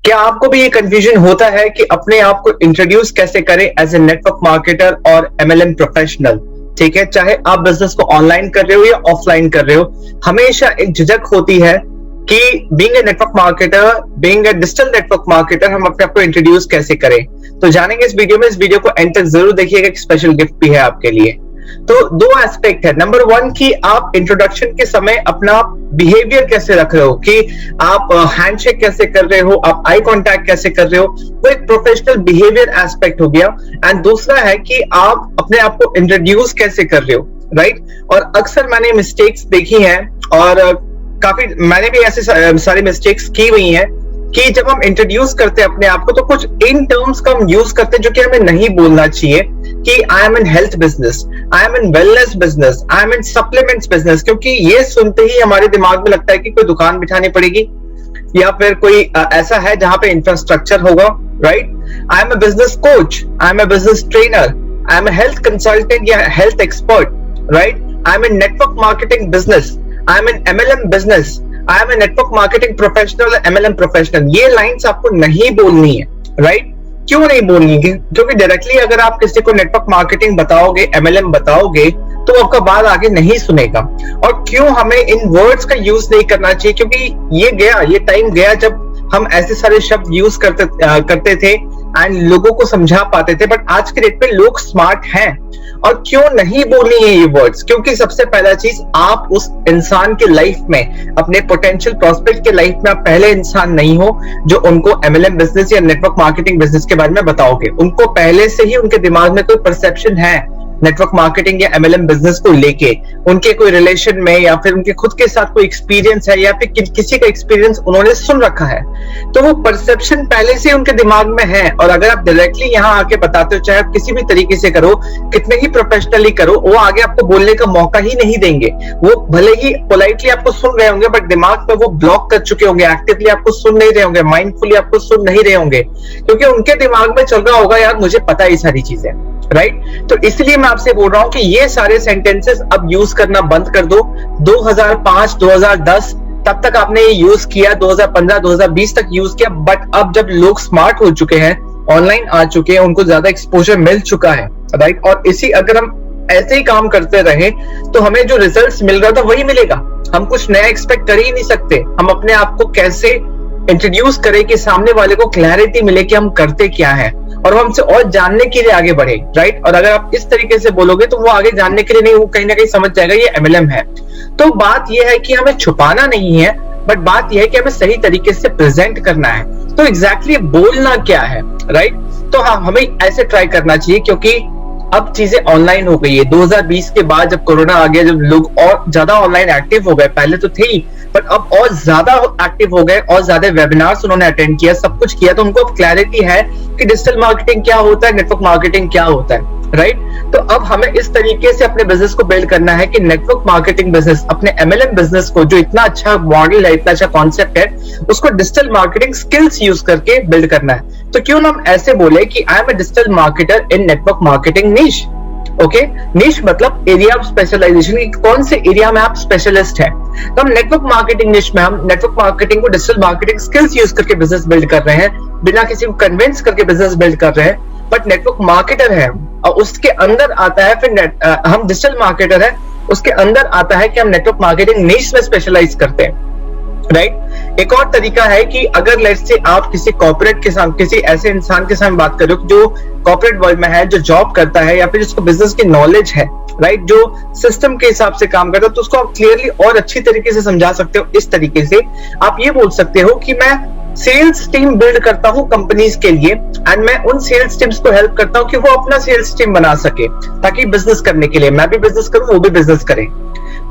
क्या आपको भी ये कंफ्यूजन होता है कि अपने आप को इंट्रोड्यूस कैसे करें एज ए नेटवर्क मार्केटर और एमएलएम प्रोफेशनल? ठीक है, चाहे आप बिजनेस को ऑनलाइन कर रहे हो या ऑफलाइन कर रहे हो, हमेशा एक झिझक होती है कि being a network marketer, being a digital network marketer, हम अपने आप को इंट्रोड्यूस कैसे करें। तो जानेंगे इस वीडियो में। इस वीडियो को एंड तक जरूर देखिएगा, एक स्पेशल गिफ्ट भी है आपके लिए। तो दो एस्पेक्ट है। नंबर वन कि आप इंट्रोडक्शन के समय अपना बिहेवियर कैसे रख रहे हो, कि आप हैंडशेक कैसे कर रहे हो, आप आई कांटेक्ट कैसे कर रहे हो, वो एक प्रोफेशनल बिहेवियर एस्पेक्ट हो गया। एंड दूसरा है कि आप अपने आप को इंट्रोड्यूस कैसे कर रहे हो, राइट। और अक्सर मैंने मिस्टेक्स देखी हैं और काफी मैंने भी ऐसे सारी मिस्टेक्स की हुई हैं कि जब हम इंट्रोड्यूस करते हैं अपने आप को तो कुछ इन टर्म्स का हम यूज करते हैं जो कि हमें नहीं बोलना चाहिए, कि I am in health business, I am in wellness business, I am in supplements business, क्योंकि ये सुनते ही हमारे दिमाग में लगता है कि कोई दुकान बिठानी पड़ेगी या फिर कोई ऐसा है जहां पे इंफ्रास्ट्रक्चर होगा, right. I am a business coach, I am a business trainer, I am a health consultant या health expert, right. I am in network marketing business, I am in MLM business, I am a network marketing professional, MLM professional. ये lines आपको नहीं बोलनी है, right. क्यों नहीं बोलनी है? क्योंकि डायरेक्टली अगर आप किसी को नेटवर्क मार्केटिंग बताओगे, एमएलएम बताओगे, तो आपका बात आगे नहीं सुनेगा। और क्यों हमें इन वर्ड्स का यूज नहीं करना चाहिए? क्योंकि ये टाइम गया जब हम ऐसे सारे शब्द यूज करते थे एंड लोगों को समझा पाते थे। बट आज के डेट पे लोग स्मार्ट हैं। और क्यों नहीं बोलनी है ये वर्ड्स? क्योंकि सबसे पहला चीज, आप उस इंसान के लाइफ में, अपने पोटेंशियल प्रोस्पेक्ट के लाइफ में आप पहले इंसान नहीं हो जो उनको एमएलएम बिजनेस या नेटवर्क मार्केटिंग बिजनेस के बारे में बताओगे। उनको पहले से ही उनके दिमाग में कोई परसेप्शन है नेटवर्क मार्केटिंग या एमएलएम बिजनेस को लेके, उनके कोई रिलेशन में या फिर उनके खुद के साथ कोई एक्सपीरियंस है या फिर किसी का एक्सपीरियंस उन्होंने सुन रखा है, तो वो परसेप्शन पहले से उनके दिमाग में है। और अगर आप डायरेक्टली यहाँ आके बताते हो, चाहे आप किसी भी तरीके से करो, कितने ही प्रोफेशनली करो, वो आगे आपको बोलने का मौका ही नहीं देंगे। वो भले ही पोलाइटली आपको सुन रहे होंगे बट दिमाग में वो ब्लॉक कर चुके होंगे, एक्टिवली आपको सुन नहीं रहे होंगे, माइंडफुली आपको सुन नहीं रहे होंगे, क्योंकि उनके दिमाग में चल रहा होगा, यार मुझे पता है ये सारी चीजें, राइट। तो इसलिए मैं आपसे बोल रहा हूं कि ये सारे सेंटेंसेस अब यूज करना बंद कर दो। 2005, 2010 तब तक आपने ये यूज किया, 2015, 2020 तक यूज किया। बट अब जब लोग स्मार्ट हो चुके हैं, ऑनलाइन आ चुके हैं, उनको ज्यादा एक्सपोजर मिल चुका है, राइट। और अगर हम ऐसे ही काम करते रहे तो हमें जो रिजल्ट्स मिल रहा था वही मिलेगा। हम कुछ नया एक्सपेक्ट कर ही नहीं सकते। हम अपने आप को कैसे इंट्रोड्यूस करें कि सामने वाले को क्लैरिटी मिले कि हम करते क्या है और वो हमसे और जानने के लिए आगे बढ़े, राइट। और अगर आप इस तरीके से बोलोगे तो वो आगे जानने के लिए नहीं, वो कहीं ना कहीं समझ जाएगा ये एमएलएम है। तो बात यह है कि हमें छुपाना नहीं है, बट बात यह है कि हमें सही तरीके से प्रेजेंट करना है। तो एग्जैक्टली बोलना क्या है, राइट। तो हाँ, हमें ऐसे ट्राई करना चाहिए, क्योंकि अब चीजें ऑनलाइन हो गई है। 2020 के बाद जब कोरोना आ गया, जब लोग और ज्यादा ऑनलाइन एक्टिव हो गए, पहले तो थे ही बट अब और ज्यादा एक्टिव हो गए और ज्यादा वेबिनार्स उन्होंने अटेंड किया, सब कुछ किया, तो उनको अब क्लैरिटी है कि डिजिटल मार्केटिंग क्या होता है, नेटवर्क मार्केटिंग क्या होता है, राइट। तो अब हमें इस तरीके से अपने बिजनेस को बिल्ड करना है कि नेटवर्क मार्केटिंग बिजनेस, अपने एमएलएम बिजनेस को, जो इतना अच्छा मॉडल है, इतना अच्छा कॉन्सेप्ट है, उसको डिजिटल मार्केटिंग स्किल्स यूज करके बिल्ड करना है। तो क्यों ना हम ऐसे बोले कि I am a digital marketer in network marketing niche. Okay, niche मतलब एरिया ऑफ स्पेशलाइजेशन, कौन से एरिया में आप स्पेशलिस्ट है। तो हम नेटवर्क मार्केटिंग निश में, हम नेटवर्क मार्केटिंग को डिजिटल मार्केटिंग स्किल्स यूज करके बिजनेस बिल्ड कर रहे हैं, बिना किसी को कन्विंस करके बिजनेस बिल्ड कर रहे हैं। बट नेटवर्क मार्केटर है और उसके अंदर आता है फिर हम डिजिटल मार्केटर है, उसके अंदर आता है कि हम नेटवर्क मार्केटिंग निश में स्पेशलाइज करते हैं, राइट। एक और तरीका है कि अगर लेट्स से आप किसी कॉर्पोरेट के साथ, किसी ऐसे इंसान के साथ बात करो जो कॉर्पोरेट वर्ल्ड में है, जो जॉब करता है या फिर जिसको बिजनेस की नॉलेज है, राइट, जो सिस्टम के हिसाब से काम करता है, तो उसको आप क्लियरली और अच्छी तरीके से समझा सकते हो। इस तरीके से आप ये बोल सकते हो कि मैं सेल्स टीम बिल्ड करता हूं कंपनीज के लिए एंड मैं उन सेल्स टीम्स को हेल्प करता हूं कि वो अपना सेल्स टीम बना सके, ताकि बिजनेस करने के लिए मैं भी बिजनेस करूं, वो भी बिजनेस करें।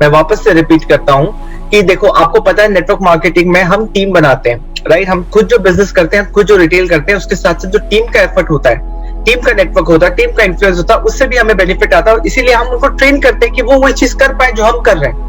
मैं वापस से रिपीट करता हूं कि देखो, आपको पता है नेटवर्क मार्केटिंग में हम टीम बनाते हैं, राइट। हम खुद जो बिजनेस करते हैं, खुद जो रिटेल करते हैं, उसके साथ साथ जो टीम का एफर्ट होता है, टीम का नेटवर्क होता है, टीम का इन्फ्लुएंस होता है, उससे भी हमें बेनिफिट आता है। इसीलिए हम उनको ट्रेन करते हैं कि वो वही चीज कर पाए जो हम कर रहे हैं।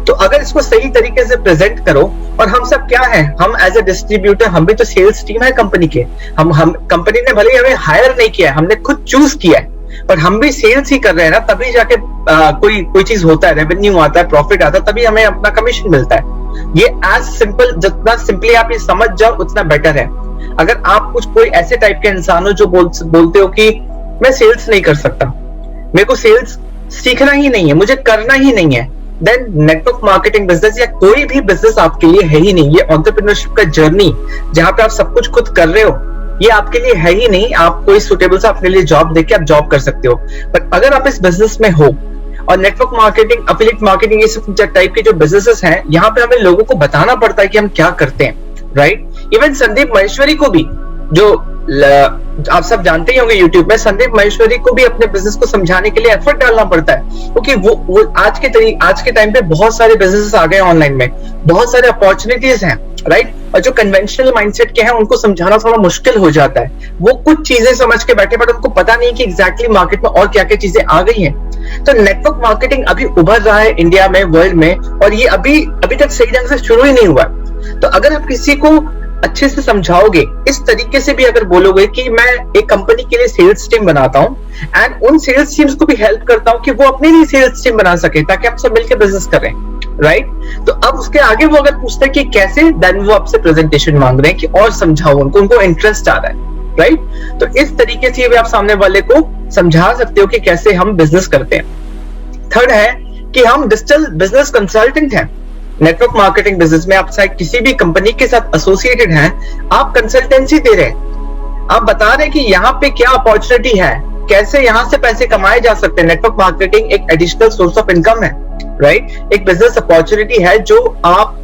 तो अगर इसको सही तरीके से प्रेजेंट करो, और हम सब क्या है, हम एज ए डिस्ट्रीब्यूटर, हम भी तो सेल्स टीम है कंपनी के। हम कंपनी ने भले ही हमें हायर नहीं किया है, हमने खुद चूज किया है, पर हम भी सेल्स ही कर रहे हैं ना, तभी जाके कोई चीज होता है, रेवेन्यू आता है, प्रॉफिट आता है, तभी हमें अपना कमीशन मिलता है। ये एज सिंपल, जितना सिंपली आप ये समझ जाओ उतना बेटर है। अगर आप कुछ कोई ऐसे टाइप के इंसान हो जो बोलते हो कि मैं सेल्स नहीं कर सकता, मेरे को सेल्स सीखना ही नहीं है, मुझे करना ही नहीं है, देन नेटवर्क मार्केटिंग बिजनेस या कोई भी बिजनेस आपके लिए है ही नहीं। ये एंटरप्रेन्योरशिप का जर्नी जहां पे आप सब कुछ खुद कर रहे हो, ये आपके लिए है ही नहीं। आप कोई सुटेबल सा अपने लिए जॉब देके आप जॉब कर सकते हो, बट अगर आप इस बिजनेस में हो और नेटवर्क मार्केटिंग, एफिलिएट मार्केटिंग, ये सब टाइप के जो बिजनेसेस हैं, यहाँ पे हमें लोगों को बताना पड़ता है कि हम क्या करते हैं, राइट। इवन संदीप महेश्वरी को भी, जो आप सब जानते ही होंगे यूट्यूब में, संदीप महेश्वरी को भी अपने बिजनेस को समझाने के लिए एफर्ट डालना पड़ता है, क्योंकि वो आज के टाइम पे बहुत सारे बिजनेसेस आ गए ऑनलाइन में, बहुत सारे अपॉर्चुनिटीज हैं, राइट। और जो कन्वेंशनल माइंडसेट के हैं उनको समझाना थोड़ा मुश्किल हो जाता है। वो कुछ चीजें समझ के बैठे, बट उनको पता नहीं कि एग्जैक्टली मार्केट में और क्या क्या चीजें आ गई हैं। तो नेटवर्क मार्केटिंग अभी उभर रहा है इंडिया में, वर्ल्ड में, और ये अभी तक सही ढंग से शुरू ही नहीं हुआ। तो अगर आप किसी को अच्छे से समझाओगे, इस तरीके से भी अगर बोलोगे कि मैं एक कंपनी के लिए सेल्स टीम बनाता हूं एंड उन सेल्स टीम्स को भी हेल्प करता हूं कि वो अपने लिए सेल्स टीम बना सके, ताकि आप सब मिलकर बिजनेस करें, राइट। तो अब उसके आगे वो अगर पूछते हैं कि कैसे, देन वो आपसे प्रेजेंटेशन मांग रहे हैं कि और समझाओ उनको इंटरेस्ट आ रहा है, राइट। तो इस तरीके से भी आप सामने वाले को समझा सकते हो कि कैसे हम बिजनेस करते हैं। थर्ड है कि हम डिजिटल बिजनेस कंसल्टेंट हैं। नेटवर्क मार्केटिंग बिजनेस में आप चाहे किसी भी कंपनी के साथ एसोसिएटेड हैं, आप कंसल्टेंसी दे रहे हैं, आप बता रहे हैं कि यहाँ पे क्या अपॉर्चुनिटी है, कैसे यहाँ से पैसे कमाए जा सकते हैं। नेटवर्क मार्केटिंग एक एडिशनल सोर्स ऑफ इनकम है, राइट। एक बिजनेस अपॉर्चुनिटी है जो आप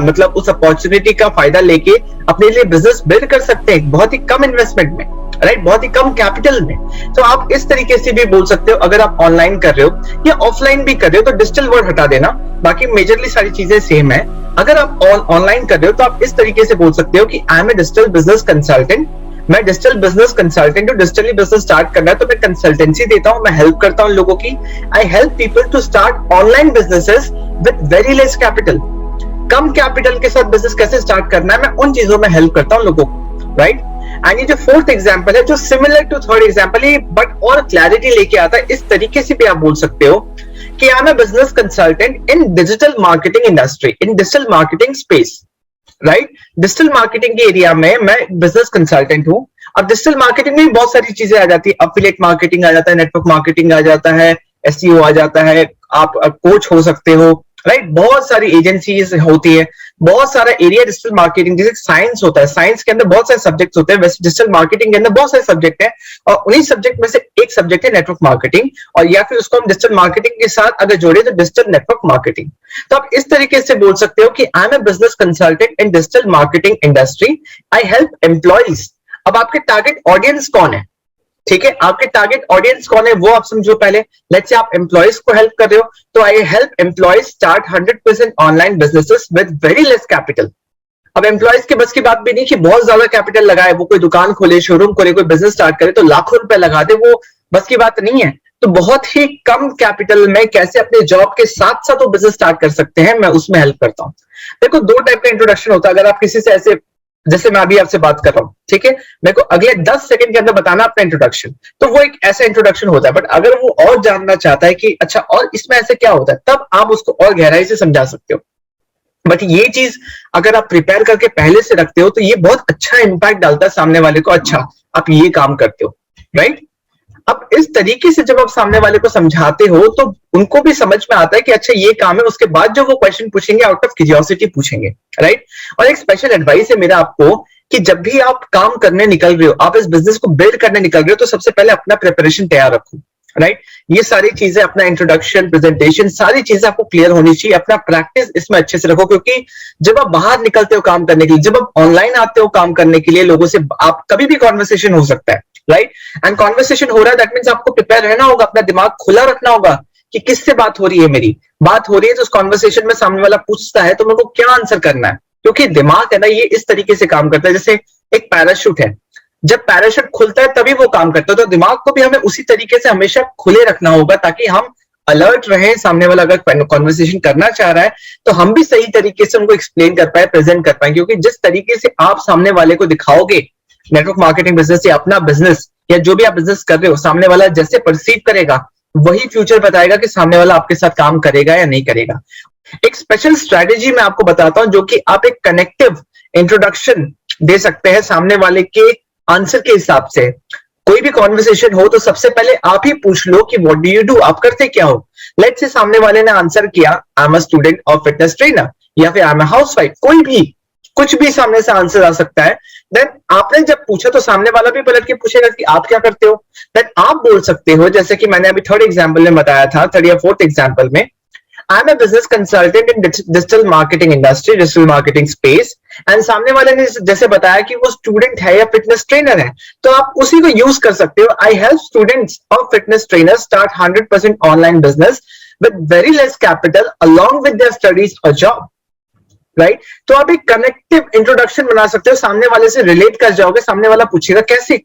मतलब उस अपॉर्चुनिटी का फायदा लेके अपने लिए बिजनेस बिल्ड कर सकते हैं बहुत ही कम इन्वेस्टमेंट में, राइट, बहुत ही कम कैपिटल में। तो आप इस तरीके से भी बोल सकते हो। अगर आप ऑनलाइन कर रहे हो या ऑफलाइन भी कर रहे हो तो डिजिटल वर्ड हटा देना, बाकी मेजरली सारी चीजें सेम है। अगर आप ऑनलाइन कर रहे हो तो आप इस तरीके से बोल सकते हो कि I am a digital business consultant, मैं डिजिटल बिजनेस कंसल्टेंट हूँ। डिजिटली बिजनेस स्टार्ट करना है तो मैं कंसल्टेंसी देता हूँ, मैं हेल्प करता हूँ लोगों की। I help people to start online businesses with very less capital. कम कैपिटल के साथ बिजनेस कैसे स्टार्ट करना है, मैं उन चीजों में हेल्प करता हूँ लोगों को, राइट। एंड ये जो फोर्थ एग्जांपल है, जो सिमिलर टू थर्ड एग्जांपल है, बट और क्लैरिटी लेके आता है, इस तरीके से भी आप बोल सकते हो कि I am a business consultant in digital marketing industry, in digital marketing space, right. Digital marketing के एरिया में मैं बिजनेस कंसल्टेंट हूं। अब डिजिटल मार्केटिंग में बहुत सारी चीजें आ जाती है, एफिलिएट मार्केटिंग आ जाता है, नेटवर्क मार्केटिंग आ जाता है, एसईओ आ जाता है, आप कोच हो सकते हो, राइट। बहुत सारी एजेंसीज होती है, बहुत सारा एरिया डिजिटल मार्केटिंग, जैसे साइंस होता है, साइंस के अंदर बहुत सारे सब्जेक्ट्स होते हैं, वैसे डिजिटल मार्केटिंग के अंदर बहुत सारे सब्जेक्ट हैं, और उन्हीं सब्जेक्ट में से एक सब्जेक्ट है नेटवर्क मार्केटिंग, और या फिर उसको हम डिजिटल मार्केटिंग के साथ अगर जोड़े तो डिजिटल नेटवर्क मार्केटिंग। तो आप इस तरीके से बोल सकते हो कि I am a business consultant in digital marketing industry, I help employees. अब आपके टारगेट ऑडियंस कौन है, ठीक है, आपके टारगेट ऑडियंस कौन है वो आप समझो पहले। लेट्स से आप एम्प्लॉइज को हेल्प कर रहे हो, तो आई help employees start 100% online businesses with very less capital. अब एम्प्लॉइज के बस की बात भी नहीं कि बहुत ज्यादा कैपिटल लगाए, वो कोई दुकान खोले, शोरूम खोले, कोई बिजनेस स्टार्ट करे तो लाखों रुपए लगा दे, वो बस की बात नहीं है। तो बहुत ही कम कैपिटल में कैसे अपने जॉब के साथ साथ वो बिजनेस स्टार्ट कर सकते हैं, मैं उसमें हेल्प करता हूं। देखो, दो टाइप का इंट्रोडक्शन होता है। अगर आप किसी से ऐसे, जैसे मैं अभी आपसे बात कर रहा हूं, ठीक है, मेरे को अगले 10 सेकंड के अंदर बताना अपना इंट्रोडक्शन, तो वो एक ऐसा इंट्रोडक्शन होता है। बट अगर वो और जानना चाहता है कि अच्छा और इसमें ऐसे क्या होता है, तब आप उसको और गहराई से समझा सकते हो। बट ये चीज अगर आप प्रिपेयर करके पहले से रखते हो तो ये बहुत अच्छा इंपैक्ट डालता है सामने वाले को, अच्छा आप ये काम करते हो, राइट। अब इस तरीके से जब आप सामने वाले को समझाते हो तो उनको भी समझ में आता है कि अच्छा ये काम है। उसके बाद जो वो क्वेश्चन पूछेंगे आउट ऑफ क्यूरियोसिटी पूछेंगे, राइट। और एक स्पेशल एडवाइस है मेरा आपको कि जब भी आप काम करने निकल रहे हो, आप इस बिजनेस को बिल्ड करने निकल रहे हो, तो सबसे पहले अपना प्रिपरेशन तैयार रखो, राइट। ये सारी चीजें, अपना इंट्रोडक्शन, प्रेजेंटेशन, सारी चीजें आपको क्लियर होनी चाहिए। अपना प्रैक्टिस इसमें अच्छे से रखो, क्योंकि जब आप बाहर निकलते हो काम करने के लिए, जब आप ऑनलाइन आते हो काम करने के लिए लोगों से, आप कभी भी कॉन्वर्सेशन हो सकता है, राइट। एंड कॉन्वर्सेशन हो रहा है, दैट मींस आपको प्रिपेयर रहना होगा, अपना दिमाग खुला रखना होगा कि किससे बात हो रही है, मेरी बात हो रही है तो उस कॉन्वर्सेशन में सामने वाला पूछता है तो मेरे को क्या आंसर करना है। क्योंकि दिमाग है ना, ये इस तरीके से काम करता है, जैसे एक पैराशूट है, जब पैराशूट खुलता है तभी वो काम करता है। तो दिमाग को भी हमें उसी तरीके से हमेशा खुले रखना होगा, ताकि हम अलर्ट रहे। सामने वाला अगर कॉन्वर्सेशन करना चाह रहा है तो हम भी सही तरीके से उनको एक्सप्लेन कर पाए, प्रेजेंट कर पाए। क्योंकि जिस तरीके से आप सामने वाले को दिखाओगे नेटवर्क मार्केटिंग बिजनेस या अपना बिजनेस या जो भी आप बिजनेस कर रहे हो, सामने वाला जैसे परसीव करेगा वही फ्यूचर बताएगा कि सामने वाला आपके साथ काम करेगा या नहीं करेगा। एक स्पेशल स्ट्रेटेजी मैं आपको बताता हूं, जो कि आप एक कनेक्टिव इंट्रोडक्शन दे सकते हैं सामने वाले के आंसर के हिसाब से। कोई भी कॉन्वर्सेशन हो तो सबसे पहले आप ही पूछ लो कि व्हाट डू यू डू, आप करते क्या हो। लेट्स से सामने वाले ने आंसर किया आई am a student of fitness trainer, या फिर आई एम अ हाउसवाइफ, कोई भी कुछ भी सामने से आंसर आ सकता है। देन आपने जब पूछा तो सामने वाला भी पलट के पूछेगा कि आप क्या करते हो। देन आप बोल सकते हो, जैसे कि मैंने अभी थर्ड एग्जांपल में बताया था, थर्ड या फोर्थ एग्जांपल में, I am a business consultant in digital marketing industry, digital marketing space. And सामने वाले ने जैसे बताया कि वो स्टूडेंट है या फिटनेस ट्रेनर है, तो आप उसी को यूज कर सकते हो। आई हेल्प स्टूडेंट्स और fitness trainer start 100% online business with very less capital along with their studies और जॉब। राइट, तो आप एक कनेक्टिव इंट्रोडक्शन बना सकते हो, सामने वाले से रिलेट कर जाओगे, सामने वाला पूछेगा कैसे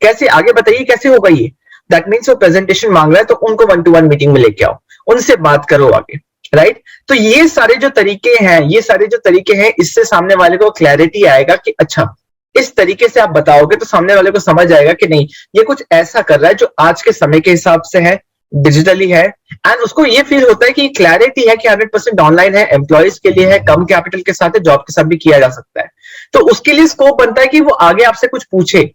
कैसे आगे बताइए कैसे होगा ये। दैट मीन्स वो प्रेजेंटेशन मांग रहा है तो उनको 1-to-1 मीटिंग में लेके आओ, उनसे बात करो आगे। राइट, तो ये सारे जो तरीके हैं इससे सामने वाले को क्लैरिटी आएगा कि अच्छा इस तरीके से आप बताओगे तो सामने वाले को समझ आएगा कि नहीं ये कुछ ऐसा कर रहा है जो आज के समय के हिसाब से है, डिजिटली है। एंड उसको ये फील होता है कि क्लैरिटी है कि 100% ऑनलाइन है, एम्प्लॉयज के लिए है, कम कैपिटल के साथ है, जॉब के साथ भी किया जा सकता है। तो उसके लिए स्कोप बनता है कि वो आगे आपसे कुछ पूछे,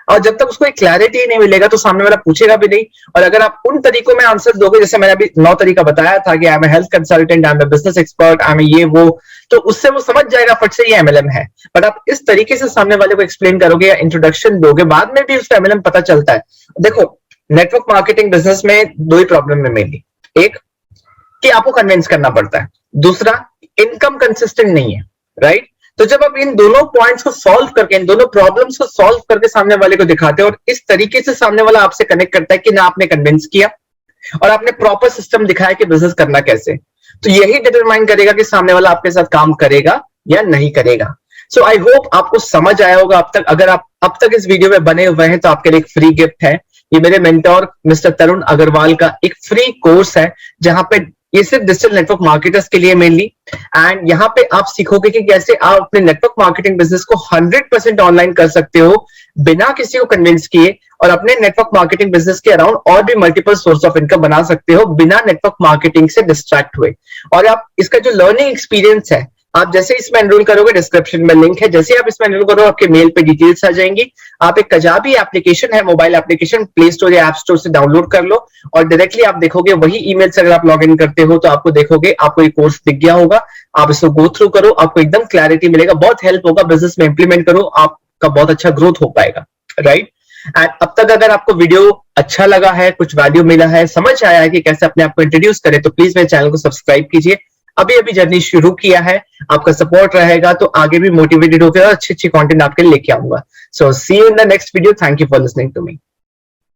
और जब तक उसको एक क्लैरिटी नहीं मिलेगा तो सामने वाला पूछेगा भी नहीं। और अगर आप उन तरीकों में आंसर दोगे, जैसे मैंने अभी 9 तरीका बताया था कि I am a health consultant, I am a business expert, I am ये वो, तो उससे वो समझ जाएगा फट से ये एमएलएम है। बट आप इस तरीके से सामने वाले को एक्सप्लेन करोगे या इंट्रोडक्शन दोगे, बाद में भी उसका एमएलएम पता चलता है। देखो नेटवर्क मार्केटिंग बिजनेस में दो ही प्रॉब्लम है मेनली, एक कि आपको कन्विंस करना पड़ता है, दूसरा इनकम कंसिस्टेंट नहीं है। राइट, तो जब आप इन दोनों पॉइंट्स को सॉल्व करके, इन दोनों प्रॉब्लम्स को सॉल्व करके सामने वाले को दिखाते हो और इस तरीके से सामने वाला आपसे कनेक्ट करता है कि ना आपने कन्विंस किया और आपने प्रॉपर सिस्टम दिखाया कि बिजनेस करना कैसे, तो यही डिटरमाइन करेगा कि सामने वाला आपके साथ काम करेगा या नहीं करेगा। सो आई होप आपको समझ आया होगा अब तक। अगर आप अब तक इस वीडियो में बने हुए हैं तो आपके लिए एक फ्री गिफ्ट है। ये मेरे मेंटोर मिस्टर तरुण अग्रवाल का एक फ्री कोर्स है, जहां पे ये सिर्फ डिजिटल नेटवर्क मार्केटर्स के लिए मेनली। एंड यहाँ पे आप सीखोगे कि कैसे आप अपने नेटवर्क मार्केटिंग बिजनेस को 100% ऑनलाइन कर सकते हो बिना किसी को कन्विंस किए, और अपने नेटवर्क मार्केटिंग बिजनेस के अराउंड और भी मल्टीपल सोर्स ऑफ इनकम बना सकते हो बिना नेटवर्क मार्केटिंग से डिस्ट्रैक्ट हुए। और आप इसका जो लर्निंग एक्सपीरियंस है, आप जैसे इसमें एनरोल करोगे, डिस्क्रिप्शन में लिंक है, जैसे आप इसमें एनरोल करोगे आपके मेल पे डिटेल्स आ जाएंगी। आप एक कजाबी एप्लीकेशन है, मोबाइल एप्लीकेशन, प्ले स्टोर या ऐप स्टोर से डाउनलोड कर लो और डायरेक्टली आप देखोगे वही ईमेल से अगर आप लॉग इन करते हो तो आपको देखोगे आपको ये कोर्स दिख गया होगा। आप इसको गो थ्रू करो, आपको एकदम क्लैरिटी मिलेगा, बहुत हेल्प होगा, बिजनेस में इंप्लीमेंट करो, आपका बहुत अच्छा ग्रोथ हो पाएगा। राइट, एंड अब तक अगर आपको वीडियो अच्छा लगा है, कुछ वैल्यू मिला है, समझ आया है कि कैसे अपने आप को इंट्रोड्यूस करें, तो प्लीज मेरे चैनल को सब्सक्राइब कीजिए। अभी अभी जर्नी शुरू किया है, आपका सपोर्ट रहेगा तो आगे भी मोटिवेटेड होकर अच्छी अच्छी कंटेंट आपके लिए लेके आऊंगा। So see you in the next video. Thank you for listening to me.